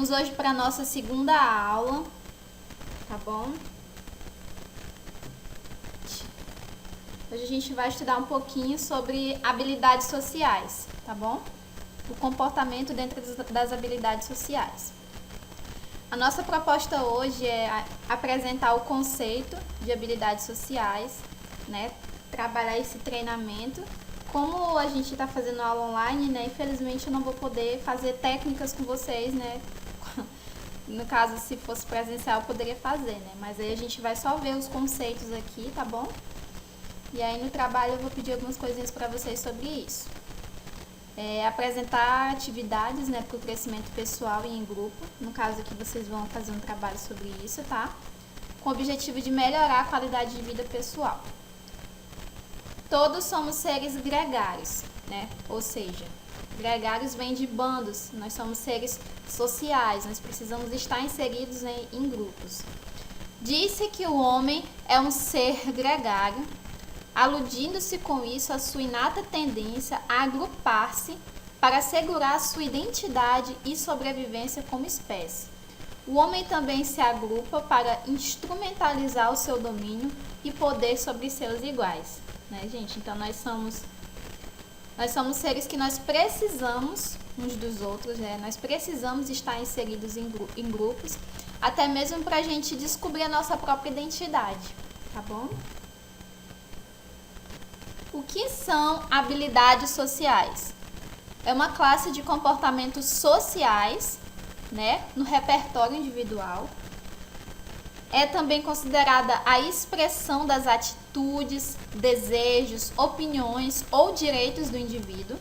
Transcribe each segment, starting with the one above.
Vamos hoje para a nossa segunda aula, tá bom? Hoje a gente vai estudar um pouquinho sobre habilidades sociais, tá bom? O comportamento dentro das habilidades sociais. A nossa proposta hoje é apresentar o conceito de habilidades sociais, né? Trabalhar esse treinamento. Como a gente está fazendo aula online, né? Infelizmente eu não vou poder fazer técnicas com vocês, né? No caso, se fosse presencial, eu poderia fazer, né? Mas aí a gente vai só ver os conceitos aqui, tá bom? E aí no trabalho eu vou pedir algumas coisinhas para vocês sobre isso. Apresentar atividades, né, para o crescimento pessoal e em grupo. No caso aqui vocês vão fazer um trabalho sobre isso, tá? Com o objetivo de melhorar a qualidade de vida pessoal. Todos somos seres gregários, né? Ou seja, gregários vem de bandos. Nós somos seres sociais, nós precisamos estar inseridos em grupos. Disse que o homem é um ser gregário, aludindo-se com isso à sua inata tendência a agrupar-se para assegurar a sua identidade e sobrevivência como espécie. O homem também se agrupa para instrumentalizar o seu domínio e poder sobre seus iguais, né, gente? Então nós somos seres que nós precisamos uns dos outros, né? Nós precisamos estar inseridos em grupos, até mesmo para a gente descobrir a nossa própria identidade, tá bom? O que são habilidades sociais? É uma classe de comportamentos sociais, né, no repertório individual. É também considerada a expressão das atitudes, desejos, opiniões ou direitos do indivíduo.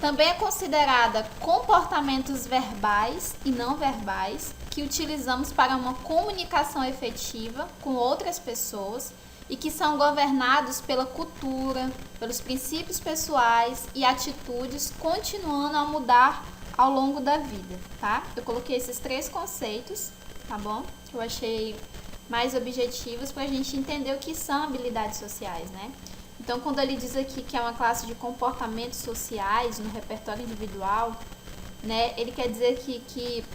Também é considerada comportamentos verbais e não verbais que utilizamos para uma comunicação efetiva com outras pessoas e que são governados pela cultura, pelos princípios pessoais e atitudes, continuando a mudar ao longo da vida, tá? Eu coloquei esses 3 conceitos, tá bom? Que eu achei mais objetivos para a gente entender o que são habilidades sociais, né? Então, quando ele diz aqui que é uma classe de comportamentos sociais no repertório individual, né? Ele quer dizer que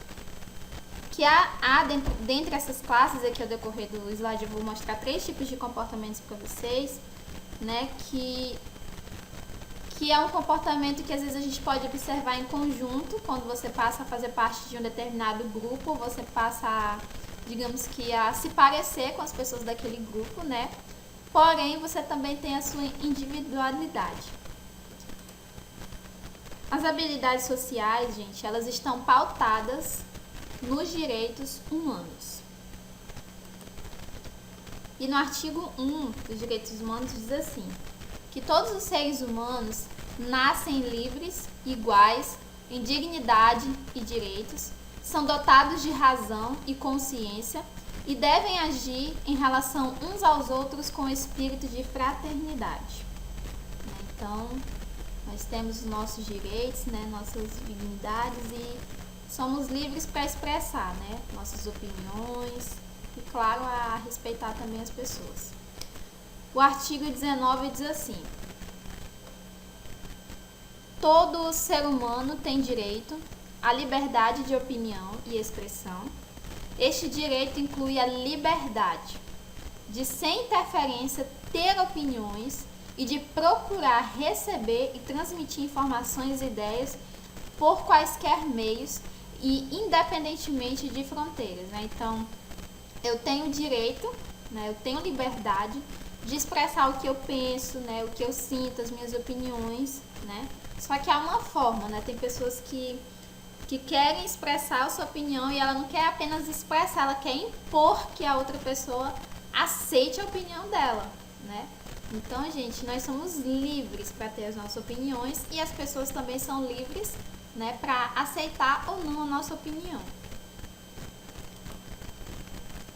há dentre essas classes, aqui ao decorrer do slide eu vou mostrar 3 tipos de comportamentos para vocês, né, que é um comportamento que às vezes a gente pode observar em conjunto, quando você passa a fazer parte de um determinado grupo, você passa, digamos que a se parecer com as pessoas daquele grupo, né, porém você também tem a sua individualidade. As habilidades sociais, gente, elas estão pautadas nos direitos humanos. E no artigo 1 dos direitos humanos diz assim, que todos os seres humanos nascem livres, iguais, em dignidade e direitos, são dotados de razão e consciência e devem agir em relação uns aos outros com espírito de fraternidade. Então, nós temos os nossos direitos, né, nossas dignidades e somos livres para expressar, né, nossas opiniões e, claro, a respeitar também as pessoas. O artigo 19 diz assim: todo ser humano tem direito à liberdade de opinião e expressão. Este direito inclui a liberdade de, sem interferência, ter opiniões e de procurar receber e transmitir informações e ideias por quaisquer meios e independentemente de fronteiras, né? Então, eu tenho direito, né? Eu tenho liberdade de expressar o que eu penso, né? O que eu sinto, as minhas opiniões, né? Só que há uma forma, né? Tem pessoas que querem expressar a sua opinião e ela não quer apenas expressar, ela quer impor que a outra pessoa aceite a opinião dela, né? Então, gente, nós somos livres para ter as nossas opiniões e as pessoas também são livres, né, para aceitar ou não a nossa opinião.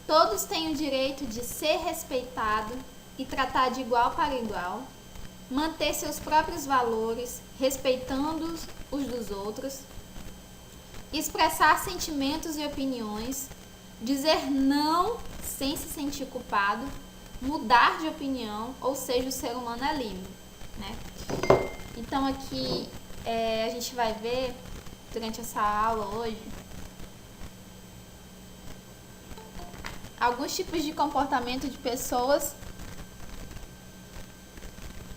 Todos têm o direito de ser respeitado e tratar de igual para igual, manter seus próprios valores, respeitando os dos outros, expressar sentimentos e opiniões, dizer não sem se sentir culpado, mudar de opinião, ou seja, o ser humano é livre, né? Então aqui a gente vai ver durante essa aula hoje alguns tipos de comportamento de pessoas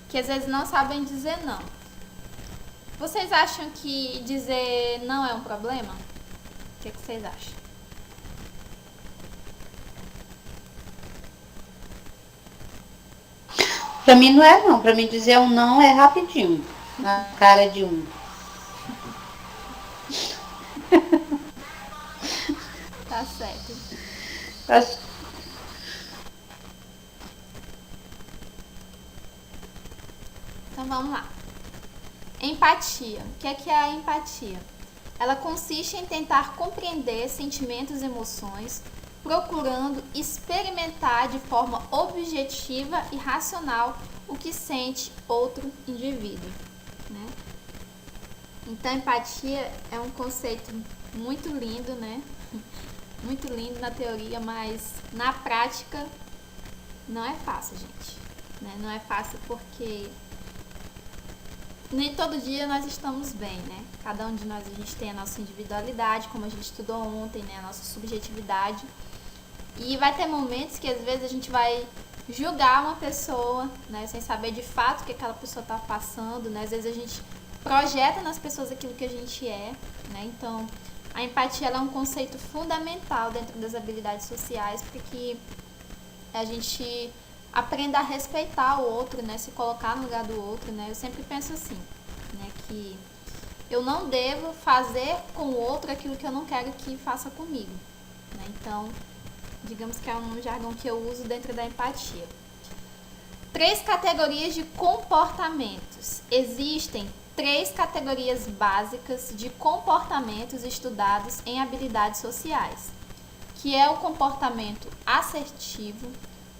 que às vezes não sabem dizer não. Vocês acham que dizer não é um problema? O que vocês acham? Pra mim não é não. Pra mim dizer um não é rapidinho. Na cara de um. Tá certo. Acho- Então vamos lá. Empatia. O que é a empatia? Ela consiste em tentar compreender sentimentos e emoções, procurando experimentar de forma objetiva e racional o que sente outro indivíduo, né? Então, empatia é um conceito muito lindo, né? Muito lindo na teoria, mas na prática não é fácil, gente. Né? Não é fácil porque nem todo dia nós estamos bem, né? Cada um de nós, a gente tem a nossa individualidade, como a gente estudou ontem, né? A nossa subjetividade. E vai ter momentos que às vezes a gente vai julgar uma pessoa, né? Sem saber de fato o que aquela pessoa está passando, né? Às vezes a gente projeta nas pessoas aquilo que a gente é, né? Então, a empatia ela é um conceito fundamental dentro das habilidades sociais para que a gente aprenda a respeitar o outro, né? Se colocar no lugar do outro, né? Eu sempre penso assim, né? Que eu não devo fazer com o outro aquilo que eu não quero que faça comigo, né? Então, digamos que é um jargão que eu uso dentro da empatia. 3 categorias de comportamentos. Existem 3 categorias básicas de comportamentos estudados em habilidades sociais, que é o comportamento assertivo,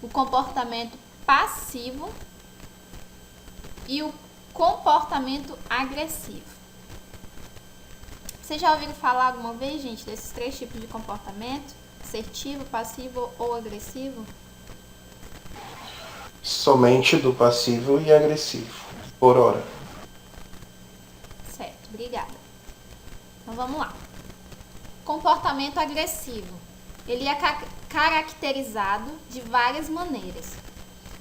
o comportamento passivo e o comportamento agressivo. Vocês já ouviram falar alguma vez, gente, desses 3 tipos de comportamento? Assertivo, passivo ou agressivo? Somente do passivo e agressivo, por hora. Certo, obrigada. Então vamos lá. Comportamento agressivo. Ele é caracterizado de várias maneiras.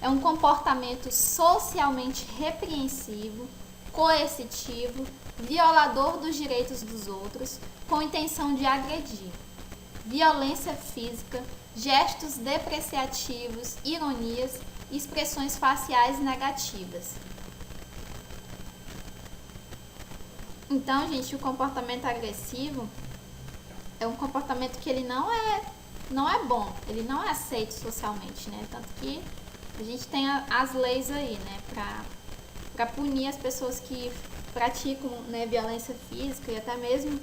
É um comportamento socialmente repreensivo, coercitivo, violador dos direitos dos outros, com intenção de agredir. Violência física, gestos depreciativos, ironias e expressões faciais negativas. Então, gente, o comportamento agressivo é um comportamento que ele não é bom, ele não é aceito socialmente, né? Tanto que a gente tem as leis aí, né, para punir as pessoas que praticam, né, violência física e até mesmo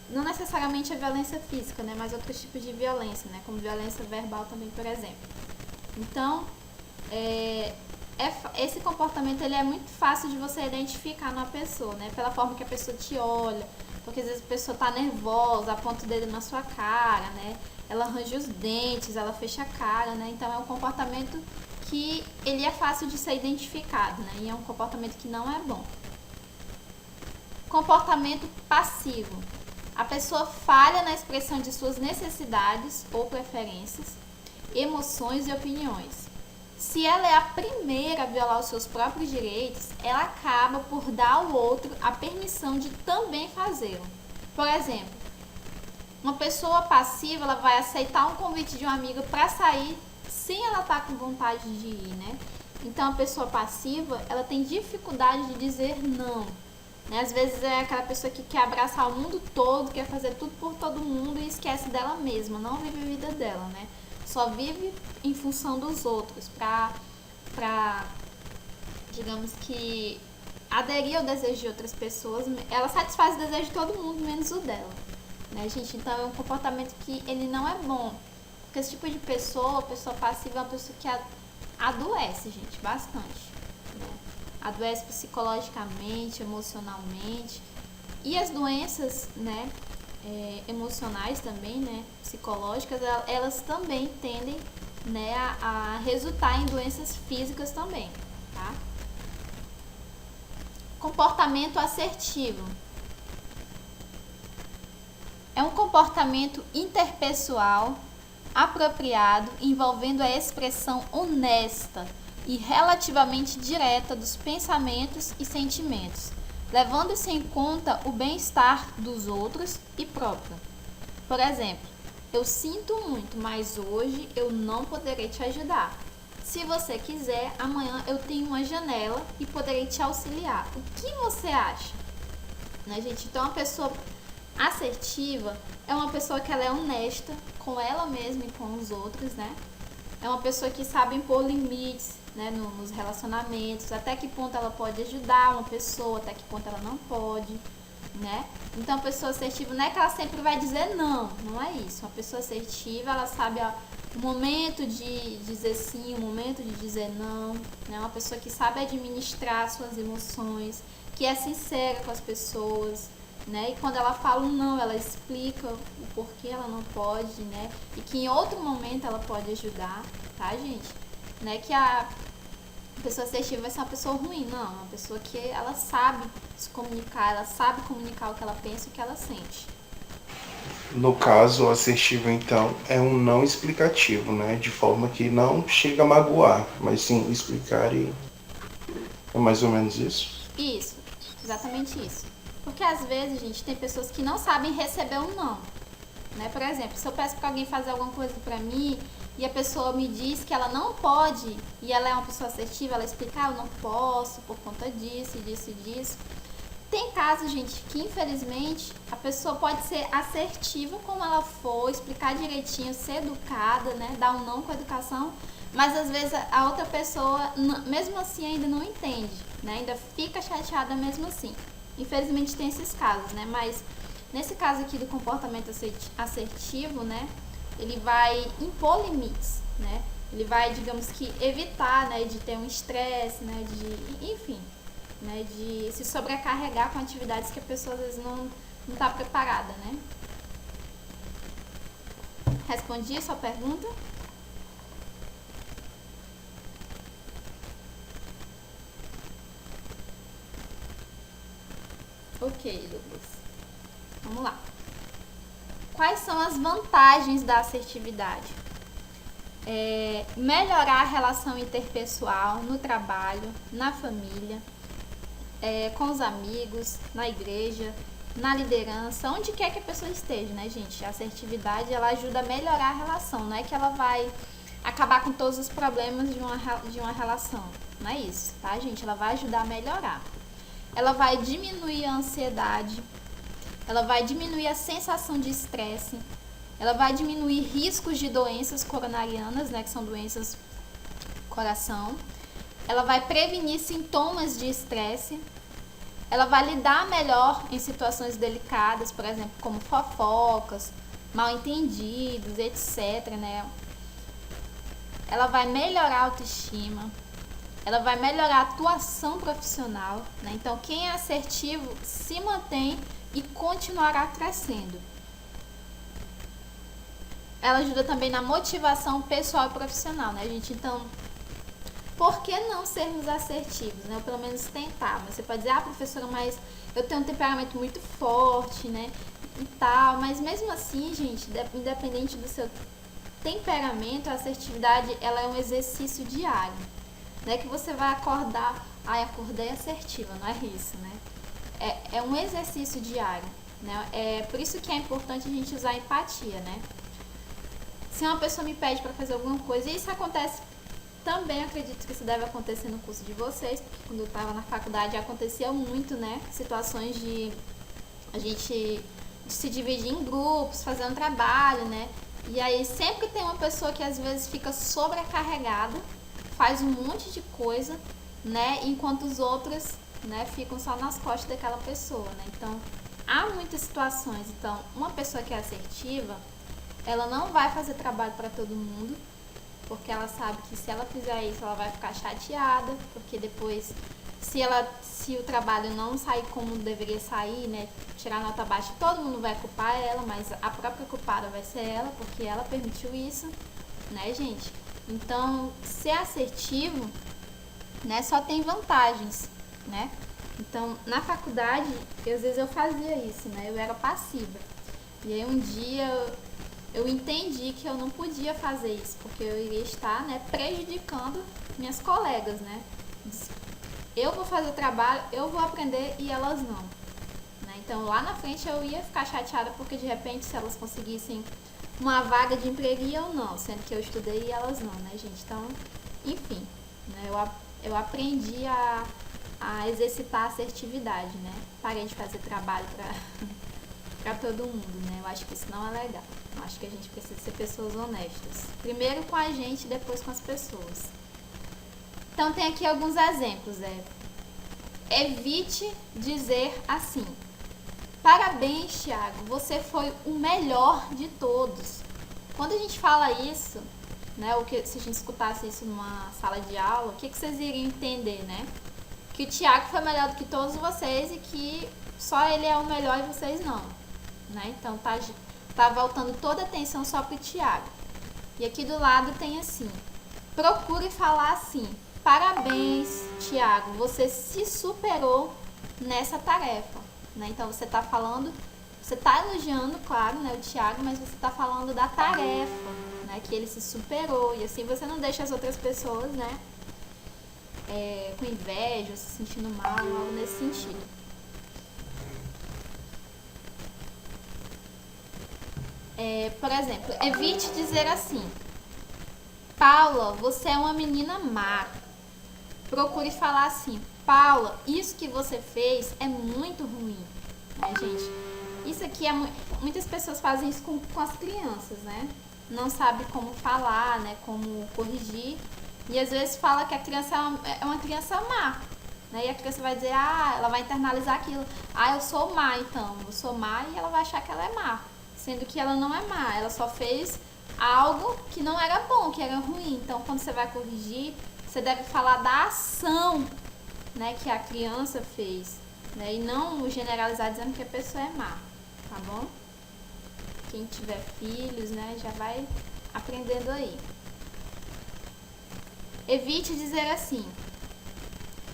não necessariamente a violência física, né, mas outros tipos de violência, né, como violência verbal também, por exemplo. Então, esse comportamento ele é muito fácil de você identificar na pessoa, né, pela forma que a pessoa te olha, porque às vezes a pessoa tá nervosa, aponta o dedo na sua cara, né, ela arranja os dentes, ela fecha a cara, né, então é um comportamento que ele é fácil de ser identificado, né, e é um comportamento que não é bom. Comportamento passivo. A pessoa falha na expressão de suas necessidades ou preferências, emoções e opiniões. Se ela é a primeira a violar os seus próprios direitos, ela acaba por dar ao outro a permissão de também fazê-lo. Por exemplo, uma pessoa passiva ela vai aceitar um convite de uma amiga para sair sem ela estar com vontade de ir, né? Então, a pessoa passiva ela tem dificuldade de dizer não. Né? Às vezes é aquela pessoa que quer abraçar o mundo todo, quer fazer tudo por todo mundo e esquece dela mesma, não vive a vida dela, né? Só vive em função dos outros, pra digamos que, aderir ao desejo de outras pessoas. Ela satisfaz o desejo de todo mundo, menos o dela, né, gente? Então, é um comportamento que ele não é bom, porque esse tipo de pessoa passiva, é uma pessoa que adoece, gente, bastante, né? Adoece psicologicamente, emocionalmente. E as doenças, né, emocionais também, né, psicológicas, elas também tendem, né, a resultar em doenças físicas também, tá? Comportamento assertivo. É um comportamento interpessoal apropriado envolvendo a expressão honesta e relativamente direta dos pensamentos e sentimentos, levando-se em conta o bem-estar dos outros e próprio. Por exemplo, eu sinto muito, mas hoje eu não poderei te ajudar. Se você quiser, amanhã eu tenho uma janela e poderei te auxiliar. O que você acha? Né, gente? Então, uma pessoa assertiva é uma pessoa que ela é honesta com ela mesma e com os outros, né? É uma pessoa que sabe impor limites, né, nos relacionamentos, até que ponto ela pode ajudar uma pessoa, até que ponto ela não pode, né? Então, a pessoa assertiva não é que ela sempre vai dizer não, não é isso. Uma pessoa assertiva, ela sabe o momento de dizer sim, o momento de dizer não, né? Uma pessoa que sabe administrar suas emoções, que é sincera com as pessoas, né? E quando ela fala um não, ela explica o porquê ela não pode, né? E que em outro momento ela pode ajudar, tá, gente? Né? Que a pessoa assertiva vai ser uma pessoa ruim, não. Uma pessoa que ela sabe se comunicar, ela sabe comunicar o que ela pensa e o que ela sente. No caso, o assertivo, então, é um não explicativo, né? De forma que não chega a magoar, mas sim explicar e... É mais ou menos isso? Isso, exatamente isso. Porque às vezes, gente, tem pessoas que não sabem receber um não. Né? Por exemplo, se eu peço para alguém fazer alguma coisa para mim e a pessoa me diz que ela não pode e ela é uma pessoa assertiva, ela explica, eu não posso por conta disso, disso e disso. Tem casos, gente, que infelizmente a pessoa pode ser assertiva como ela for, explicar direitinho, ser educada, né? Dar um não com a educação, mas às vezes a outra pessoa, mesmo assim, ainda não entende, né? Ainda fica chateada mesmo assim. Infelizmente tem esses casos, né? Mas nesse caso aqui do comportamento assertivo, né? Ele vai impor limites, né? Ele vai, digamos que, evitar, né? De ter um estresse, né? Enfim, né? De se sobrecarregar com atividades que a pessoa às vezes não está preparada, né? Respondi a sua pergunta? Ok, Douglas. Vamos lá. Quais são as vantagens da assertividade? Melhorar a relação interpessoal no trabalho, na família, com os amigos, na igreja, na liderança, onde quer que a pessoa esteja, né, gente? A assertividade, ela ajuda a melhorar a relação, não é que ela vai acabar com todos os problemas de uma relação, não é isso, tá, gente? Ela vai ajudar a melhorar. Ela vai diminuir a ansiedade, ela vai diminuir a sensação de estresse, ela vai diminuir riscos de doenças coronarianas, né, que são doenças do coração, ela vai prevenir sintomas de estresse, ela vai lidar melhor em situações delicadas, por exemplo, como fofocas, mal-entendidos, etc, né? Ela vai melhorar a autoestima, ela vai melhorar a atuação profissional, né? Então, quem é assertivo se mantém e continuará crescendo. Ela ajuda também na motivação pessoal e profissional, né, gente? Então, por que não sermos assertivos, né? Ou pelo menos tentar. Você pode dizer, professora, mas eu tenho um temperamento muito forte, né? E tal. Mas mesmo assim, gente, independente do seu temperamento, a assertividade, ela é um exercício diário. Não é que você vai acordar, acordei assertiva, não é isso, né? É um exercício diário, né? É por isso que é importante a gente usar a empatia, né? Se uma pessoa me pede para fazer alguma coisa, e isso acontece também, acredito que isso deve acontecer no curso de vocês, porque quando eu estava na faculdade acontecia muito, né? Situações de a gente se dividir em grupos, fazer um trabalho, né? E aí sempre tem uma pessoa que às vezes fica sobrecarregada, faz um monte de coisa, né? Enquanto os outros, né, ficam só nas costas daquela pessoa, né? Então, há muitas situações. Então, uma pessoa que é assertiva, ela não vai fazer trabalho para todo mundo, porque ela sabe que se ela fizer isso, ela vai ficar chateada, porque depois, se o trabalho não sair como deveria sair, né, tirar nota baixa, todo mundo vai culpar ela, mas a própria culpada vai ser ela, porque ela permitiu isso, né, gente? Então, ser assertivo, né, só tem vantagens, né? Então, na faculdade, às vezes eu fazia isso, né? Eu era passiva. E aí um dia eu entendi que eu não podia fazer isso, porque eu iria estar, né, prejudicando minhas colegas, né? Eu vou fazer o trabalho, eu vou aprender e elas não. Né? Então lá na frente eu ia ficar chateada porque de repente se elas conseguissem uma vaga de emprego e eu não, sendo que eu estudei e elas não, né, gente? Então, enfim, né, eu aprendi a exercitar a assertividade, né? Parei de fazer trabalho para todo mundo, né? Eu acho que isso não é legal. Eu acho que a gente precisa ser pessoas honestas. Primeiro com a gente, depois com as pessoas. Então tem aqui alguns exemplos. Evite dizer assim: parabéns, Thiago, você foi o melhor de todos. Quando a gente fala isso, né, se a gente escutasse isso numa sala de aula, o que vocês iriam entender, né? Que o Thiago foi melhor do que todos vocês e que só ele é o melhor e vocês não. Né? Então tá voltando toda a atenção só pro Thiago. E aqui do lado tem assim: procure falar assim: parabéns, Thiago, você se superou nessa tarefa. Né? Então você tá falando, você tá elogiando, claro, né, o Thiago, mas você tá falando da tarefa, né, que ele se superou. E assim você não deixa as outras pessoas, né, com inveja, se sentindo mal, algo nesse sentido. Por exemplo, evite dizer assim: Paula, você é uma menina má. Procure falar assim: Paula, isso que você fez é muito ruim. Né, gente? Isso aqui muitas pessoas fazem isso com as crianças, né? Não sabe como falar, né? Como corrigir. E às vezes fala que a criança é uma criança má. Né? E a criança vai dizer, ela vai internalizar aquilo. Eu sou má, então. Eu sou má, e ela vai achar que ela é má. Sendo que ela não é má. Ela só fez algo que não era bom, que era ruim. Então, quando você vai corrigir, você deve falar da ação, né, que a criança fez. Né? E não generalizar dizendo que a pessoa é má. Tá bom? Quem tiver filhos, né, já vai aprendendo aí. Evite dizer assim: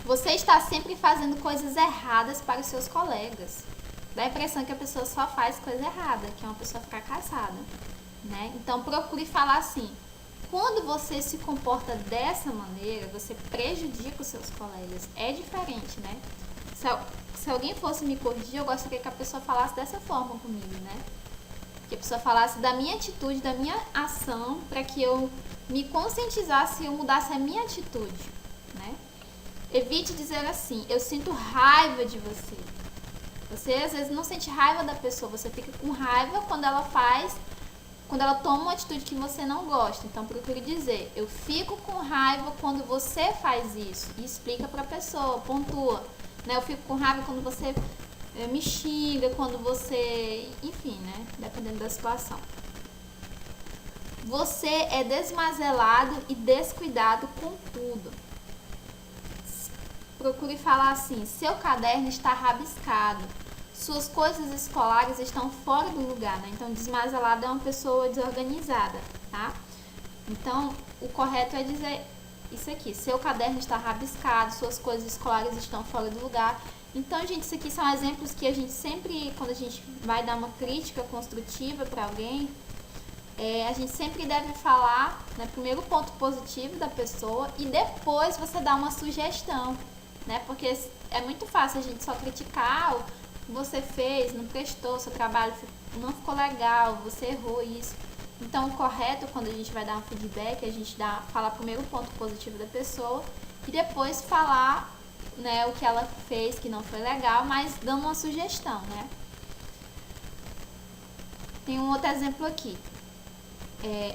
você está sempre fazendo coisas erradas para os seus colegas. Dá a impressão que a pessoa só faz coisa errada, que é uma pessoa fracassada. Né? Então procure falar assim: quando você se comporta dessa maneira, você prejudica os seus colegas. É diferente, né? Se alguém fosse me corrigir, eu gostaria que a pessoa falasse dessa forma comigo, né? Que a pessoa falasse da minha atitude, da minha ação, para que eu me conscientizasse e eu mudasse a minha atitude, né? Evite dizer assim: eu sinto raiva de você. Você às vezes não sente raiva da pessoa, você fica com raiva quando ela toma uma atitude que você não gosta. Então procure dizer: eu fico com raiva quando você faz isso. E explica pra pessoa, pontua. Né? Eu fico com raiva quando você me xinga, quando você... Enfim, né? Dependendo da situação. Você é desmazelado e descuidado com tudo. Procure falar assim: seu caderno está rabiscado. Suas coisas escolares estão fora do lugar, né? Então, desmazelado é uma pessoa desorganizada, tá? Então, o correto é dizer isso aqui: seu caderno está rabiscado, suas coisas escolares estão fora do lugar. Então, gente, isso aqui são exemplos que a gente sempre, quando a gente vai dar uma crítica construtiva para alguém, a gente sempre deve falar, né, primeiro o ponto positivo da pessoa e depois você dá uma sugestão, né? Porque é muito fácil a gente só criticar o que você fez, não prestou, seu trabalho não ficou legal, você errou isso. Então, o correto, quando a gente vai dar um feedback, a gente falar primeiro o ponto positivo da pessoa e depois falar, né, o que ela fez que não foi legal, mas dando uma sugestão, né? Tem um outro exemplo aqui.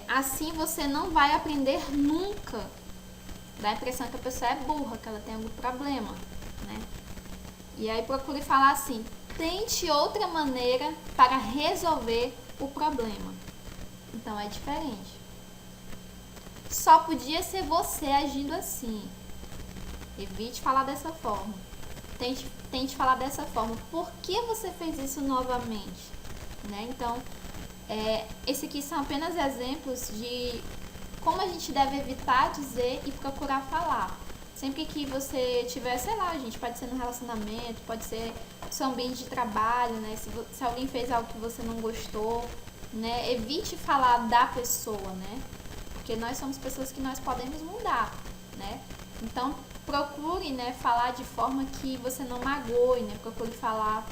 Assim você não vai aprender nunca. Dá a impressão que a pessoa é burra, que ela tem algum problema, né? E aí procure falar assim: tente outra maneira para resolver o problema. Então é diferente. Só podia ser você agindo assim. Evite falar dessa forma. Tente falar dessa forma. Por que você fez isso novamente? Né? Então, esses aqui são apenas exemplos de como a gente deve evitar dizer e procurar falar. Sempre que você tiver, sei lá, gente, pode ser no relacionamento, pode ser seu ambiente de trabalho, né? Se alguém fez algo que você não gostou, né? Evite falar da pessoa, né? Porque nós somos pessoas que nós podemos mudar, né? Então, procure, né, falar de forma que você não magoe, né? Procure falar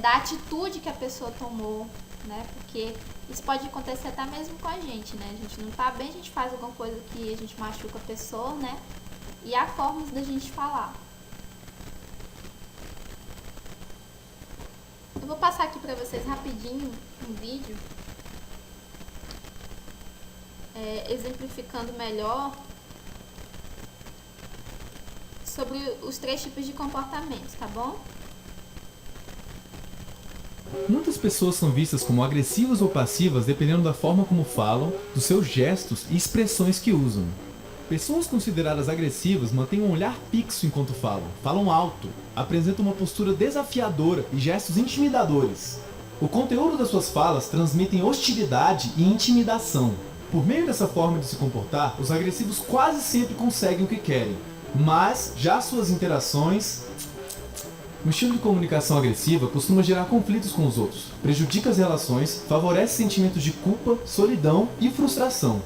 da atitude que a pessoa tomou, né? Porque isso pode acontecer até mesmo com a gente, né? A gente não tá bem, a gente faz alguma coisa que a gente machuca a pessoa, né? E há formas da gente falar. Eu vou passar aqui pra vocês rapidinho um vídeo exemplificando melhor sobre os 3 tipos de comportamentos, tá bom? Muitas pessoas são vistas como agressivas ou passivas dependendo da forma como falam, dos seus gestos e expressões que usam. Pessoas consideradas agressivas mantêm um olhar fixo enquanto falam alto, apresentam uma postura desafiadora e gestos intimidadores. O conteúdo das suas falas transmitem hostilidade e intimidação. Por meio dessa forma de se comportar, os agressivos quase sempre conseguem o que querem, mas já suas interações... O estilo de comunicação agressiva costuma gerar conflitos com os outros, prejudica as relações, favorece sentimentos de culpa, solidão e frustração.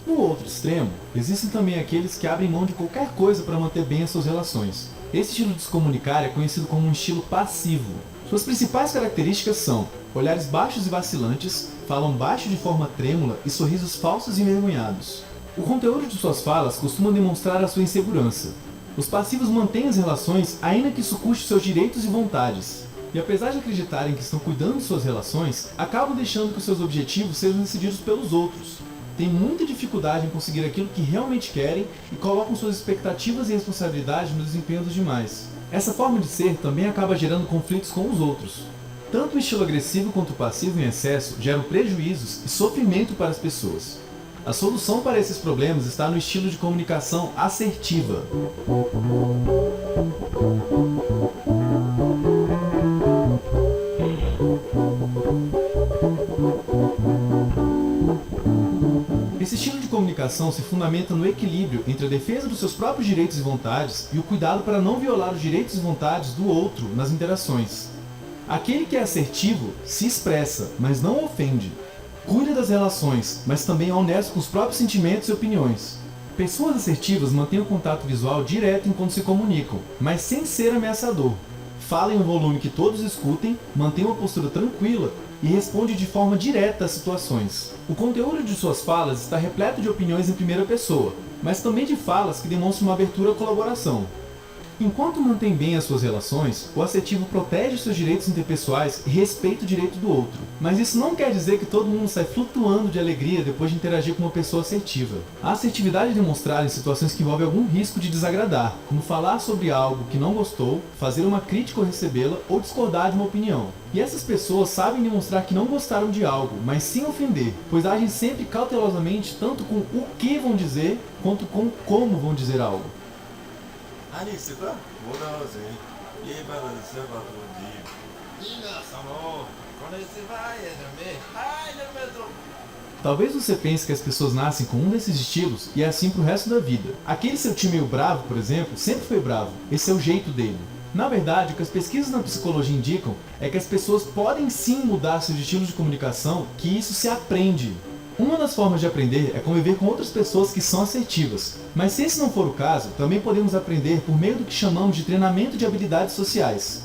No outro extremo, existem também aqueles que abrem mão de qualquer coisa para manter bem as suas relações. Esse estilo de se comunicar é conhecido como um estilo passivo. Suas principais características são olhares baixos e vacilantes, falam baixo de forma trêmula e sorrisos falsos e envergonhados. O conteúdo de suas falas costuma demonstrar a sua insegurança. Os passivos mantêm as relações ainda que isso custe seus direitos e vontades. E apesar de acreditarem que estão cuidando de suas relações, acabam deixando que os seus objetivos sejam decididos pelos outros. Têm muita dificuldade em conseguir aquilo que realmente querem e colocam suas expectativas e responsabilidade no desempenho dos demais. Essa forma de ser também acaba gerando conflitos com os outros. Tanto o estilo agressivo quanto o passivo em excesso geram prejuízos e sofrimento para as pessoas. A solução para esses problemas está no estilo de comunicação assertiva. Esse estilo de comunicação se fundamenta no equilíbrio entre a defesa dos seus próprios direitos e vontades e o cuidado para não violar os direitos e vontades do outro nas interações. Aquele que é assertivo se expressa, mas não ofende. Cuida das relações, mas também é honesto com os próprios sentimentos e opiniões. Pessoas assertivas mantêm o contato visual direto enquanto se comunicam, mas sem ser ameaçador. Fala em um volume que todos escutem, mantém uma postura tranquila e responde de forma direta às situações. O conteúdo de suas falas está repleto de opiniões em primeira pessoa, mas também de falas que demonstram uma abertura à colaboração. Enquanto mantém bem as suas relações, o assertivo protege seus direitos interpessoais e respeita o direito do outro. Mas isso não quer dizer que todo mundo sai flutuando de alegria depois de interagir com uma pessoa assertiva. A assertividade é demonstrada em situações que envolvem algum risco de desagradar, como falar sobre algo que não gostou, fazer uma crítica ou recebê-la, ou discordar de uma opinião. E essas pessoas sabem demonstrar que não gostaram de algo, mas sem ofender, pois agem sempre cautelosamente tanto com o que vão dizer, quanto com como vão dizer algo. Talvez você pense que as pessoas nascem com um desses estilos e é assim pro resto da vida. Aquele seu tio meio bravo, por exemplo, sempre foi bravo. Esse é o jeito dele. Na verdade, o que as pesquisas na psicologia indicam é que as pessoas podem sim mudar seus estilos de comunicação, que isso se aprende. Uma das formas de aprender é conviver com outras pessoas que são assertivas, mas se esse não for o caso, também podemos aprender por meio do que chamamos de treinamento de habilidades sociais.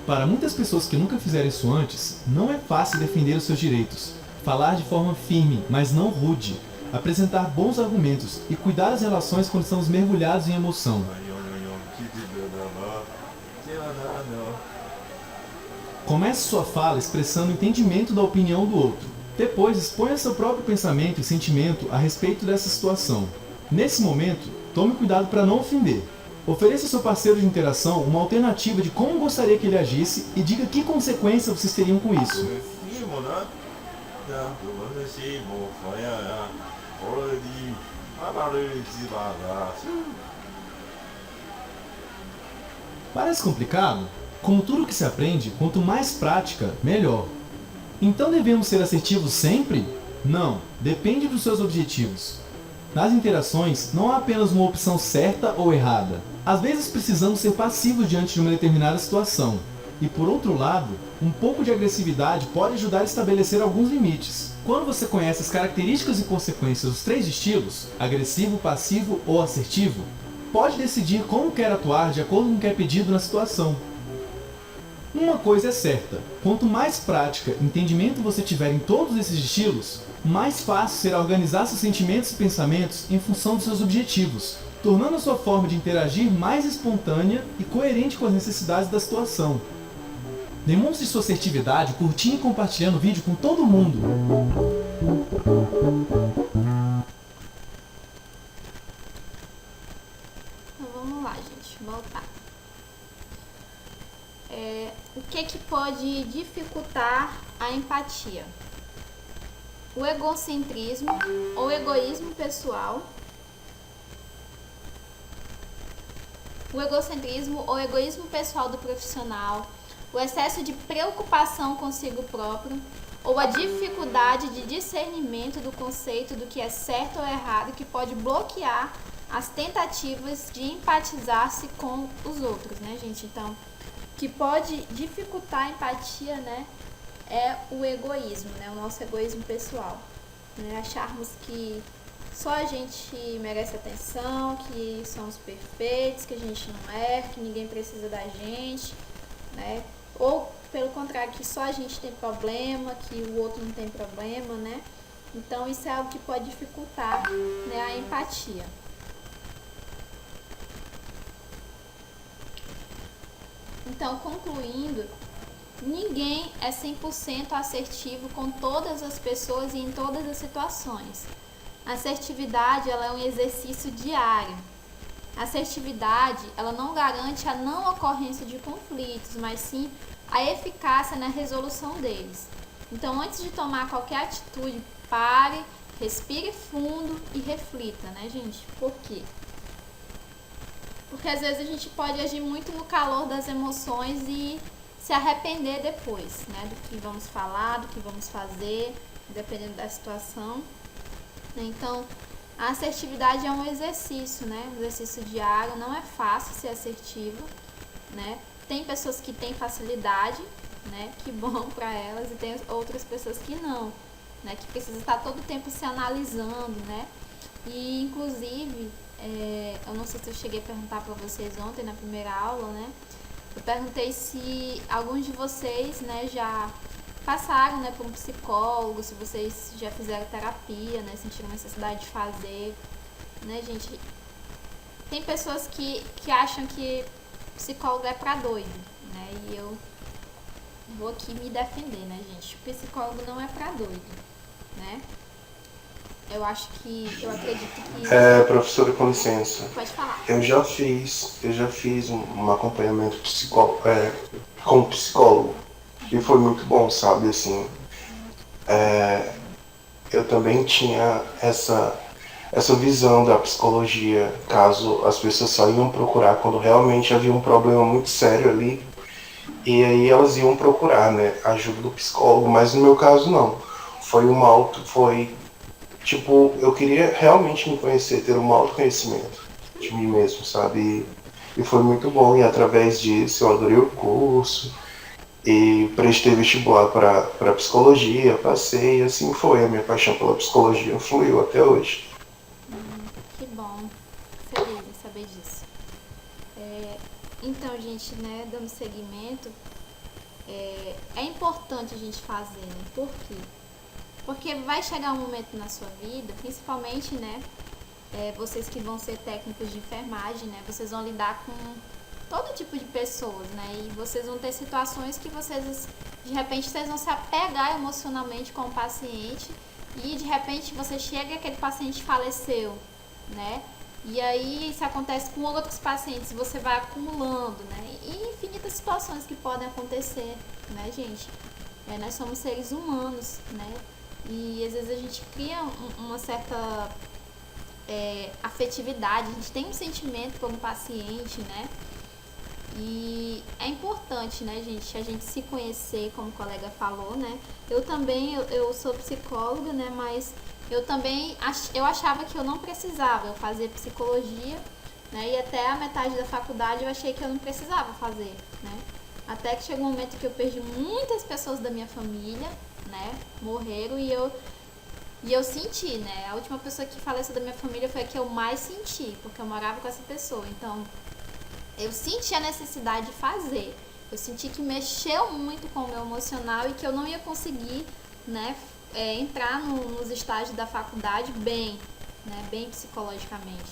Para muitas pessoas que nunca fizeram isso antes, não é fácil defender os seus direitos, falar de forma firme, mas não rude, apresentar bons argumentos e cuidar das relações quando estamos mergulhados em emoção. Comece sua fala expressando o entendimento da opinião do outro. Depois, exponha seu próprio pensamento e sentimento a respeito dessa situação. Nesse momento, tome cuidado para não ofender. Ofereça ao seu parceiro de interação uma alternativa de como gostaria que ele agisse e diga que consequências vocês teriam com isso. Parece complicado? Como tudo que se aprende, quanto mais prática, melhor. Então devemos ser assertivos sempre? Não, depende dos seus objetivos. Nas interações, não há apenas uma opção certa ou errada. Às vezes precisamos ser passivos diante de uma determinada situação. E por outro lado, um pouco de agressividade pode ajudar a estabelecer alguns limites. Quando você conhece as características e consequências dos 3 estilos, agressivo, passivo ou assertivo, pode decidir como quer atuar de acordo com o que é pedido na situação. Uma coisa é certa, quanto mais prática e entendimento você tiver em todos esses estilos, mais fácil será organizar seus sentimentos e pensamentos em função dos seus objetivos, tornando a sua forma de interagir mais espontânea e coerente com as necessidades da situação. Demonstre sua assertividade curtindo e compartilhando o vídeo com todo mundo. Então vamos lá, gente, voltar. O que pode dificultar a empatia? O egocentrismo ou egoísmo pessoal. O egocentrismo ou egoísmo pessoal do profissional, o excesso de preocupação consigo próprio ou a dificuldade de discernimento do conceito do que é certo ou errado, que pode bloquear as tentativas de empatizar-se com os outros, né, gente? Então, o que pode dificultar a empatia, né, é o egoísmo, né, o nosso egoísmo pessoal, né, acharmos que só a gente merece atenção, que somos perfeitos, que a gente não erra, que ninguém precisa da gente, né? Ou, pelo contrário, que só a gente tem problema, que o outro não tem problema, né? Então, isso é algo que pode dificultar, né, a empatia. Então, concluindo, ninguém é 100% assertivo com todas as pessoas e em todas as situações. A assertividade, ela é um exercício diário. A assertividade, ela não garante a não ocorrência de conflitos, mas sim a eficácia na resolução deles. Então, antes de tomar qualquer atitude, pare, respire fundo e reflita, né, gente? Por quê? Porque às vezes a gente pode agir muito no calor das emoções e se arrepender depois, né, do que vamos falar, do que vamos fazer, dependendo da situação. Então, a assertividade é um exercício, né? Um exercício diário, não é fácil ser assertivo, né? Tem pessoas que têm facilidade, né? Que bom para elas, e tem outras pessoas que não, né? Que precisam estar todo o tempo se analisando, né? E, inclusive, eu não sei se eu cheguei a perguntar para vocês ontem na primeira aula, né? Eu perguntei se alguns de vocês, né, já passaram, né, por um psicólogo, se vocês já fizeram terapia, né, sentiram necessidade de fazer, né, gente. Tem pessoas que acham que psicólogo é pra doido, né, e eu vou aqui me defender, né, gente. Psicólogo não é pra doido, né. Eu acredito que... Professora, com licença. Pode falar. Eu já fiz um acompanhamento com um psicólogo. E foi muito bom, sabe, assim, eu também tinha essa visão da psicologia, caso as pessoas só iam procurar quando realmente havia um problema muito sério ali, e aí elas iam procurar, né, a ajuda do psicólogo, mas no meu caso não, tipo, eu queria realmente me conhecer, ter um autoconhecimento de mim mesmo, sabe, e foi muito bom, e através disso eu adorei o curso, e prestei vestibular para psicologia, passei, e assim foi. A minha paixão pela psicologia fluiu até hoje. Que bom, feliz em saber disso. Então, gente, né, dando seguimento, é importante a gente fazer, né? Por quê? Porque vai chegar um momento na sua vida, principalmente, né, vocês que vão ser técnicos de enfermagem, né, vocês vão lidar com todo tipo de pessoas, né, e vocês vão ter situações que vocês, de repente, vocês vão se apegar emocionalmente com o paciente e, de repente, você chega e aquele paciente faleceu, né, e aí isso acontece com outros pacientes, você vai acumulando, né, e infinitas situações que podem acontecer, né, gente, nós somos seres humanos, né, e às vezes a gente cria uma certa afetividade, a gente tem um sentimento por um paciente, né, e é importante, né, gente, a gente se conhecer, como o colega falou, né, eu sou psicóloga, né, mas eu também, eu achava que eu não precisava fazer psicologia, né? E até a metade da faculdade eu achei que eu não precisava fazer, né? Até que chegou um momento que eu perdi muitas pessoas da minha família, né? Morreram e eu senti, né? A última pessoa que faleceu da minha família foi a que eu mais senti, porque eu morava com essa pessoa. Então, eu senti a necessidade de fazer. Eu senti que mexeu muito com o meu emocional e que eu não ia conseguir, né, entrar nos estágios da faculdade bem, né, bem psicologicamente.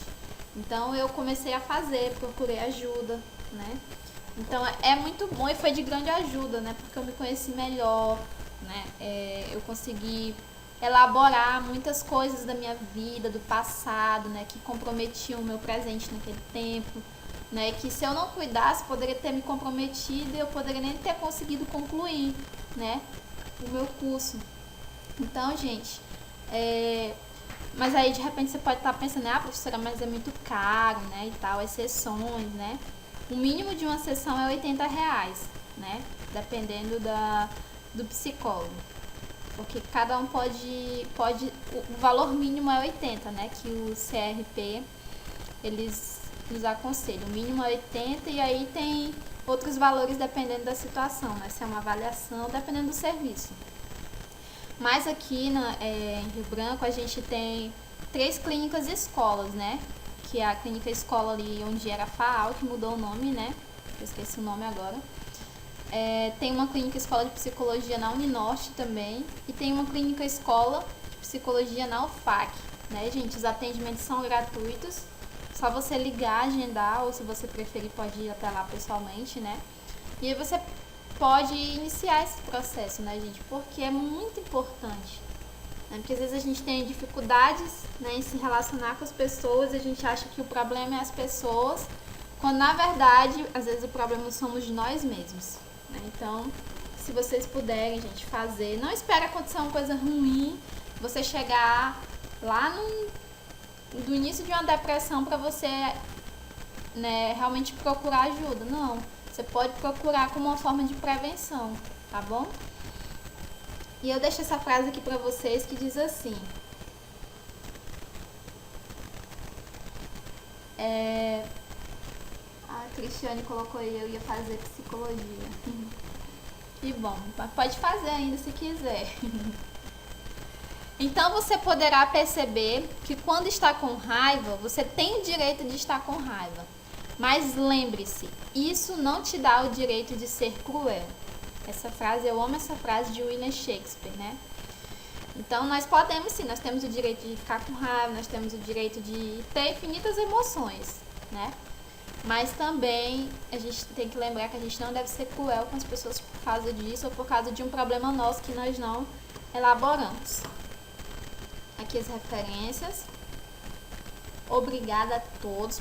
Então, eu comecei a fazer, procurei ajuda, né? Então, é muito bom e foi de grande ajuda, né? Porque eu me conheci melhor, né? Eu consegui elaborar muitas coisas da minha vida, do passado, né? Que comprometiam o meu presente naquele tempo, né? Que se eu não cuidasse, poderia ter me comprometido e eu poderia nem ter conseguido concluir, né? O meu curso. Então, gente, mas aí de repente você pode estar pensando, professora, mas é muito caro, né? E tal, as sessões, né? O mínimo de uma sessão é R$80, né? Dependendo do psicólogo. Porque cada um pode o valor mínimo é 80, né? Que o CRP, eles nos aconselham. O mínimo é 80 e aí tem outros valores dependendo da situação, né? Se é uma avaliação, dependendo do serviço. Mas aqui em Rio Branco a gente tem 3 clínicas escolas, né? Que é a clínica escola ali onde era a FAAL, que mudou o nome, né? Eu esqueci o nome agora. Tem uma clínica escola de psicologia na Uninorte também. E tem uma clínica escola de psicologia na UFAC, né, gente? Os atendimentos são gratuitos. Só você ligar, agendar, ou se você preferir pode ir até lá pessoalmente, né? E aí você pode iniciar esse processo, né, gente? Porque é muito importante. Porque às vezes a gente tem dificuldades, né, em se relacionar com as pessoas, a gente acha que o problema é as pessoas, quando na verdade, às vezes o problema somos nós mesmos, né? Então, se vocês puderem, gente, fazer, não espere acontecer uma coisa ruim, você chegar lá do início de uma depressão para você, né, realmente procurar ajuda. Não, você pode procurar como uma forma de prevenção, tá bom? E eu deixo essa frase aqui pra vocês que diz assim: a Cristiane colocou aí, eu ia fazer psicologia. E bom, pode fazer ainda se quiser. Então você poderá perceber que quando está com raiva, você tem o direito de estar com raiva. Mas lembre-se, isso não te dá o direito de ser cruel. Essa frase, eu amo essa frase de William Shakespeare, né? Então, nós podemos sim, nós temos o direito de ficar com raiva, nós temos o direito de ter infinitas emoções, né? Mas também a gente tem que lembrar que a gente não deve ser cruel com as pessoas por causa disso ou por causa de um problema nosso que nós não elaboramos. Aqui as referências. Obrigada a todos.